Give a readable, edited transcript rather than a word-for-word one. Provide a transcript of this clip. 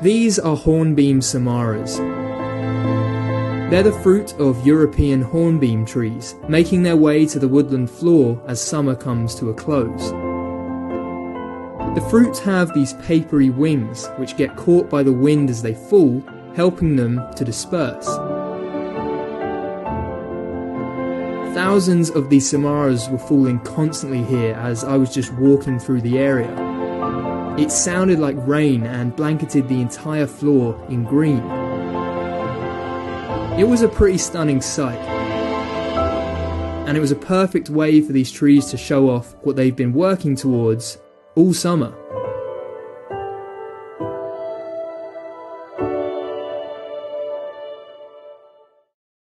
These are hornbeam samaras. They're the fruit of European hornbeam trees, making their way to the woodland floor as summer comes to a close. The fruits have these papery wings, which get caught by the wind as they fall, helping them to disperse. Thousands of these samaras were falling constantly here as I was just walking through the area. It sounded like rain and blanketed the entire floor in green. It was a pretty stunning sight, and it was a perfect way for these trees to show off what they've been working towards all summer.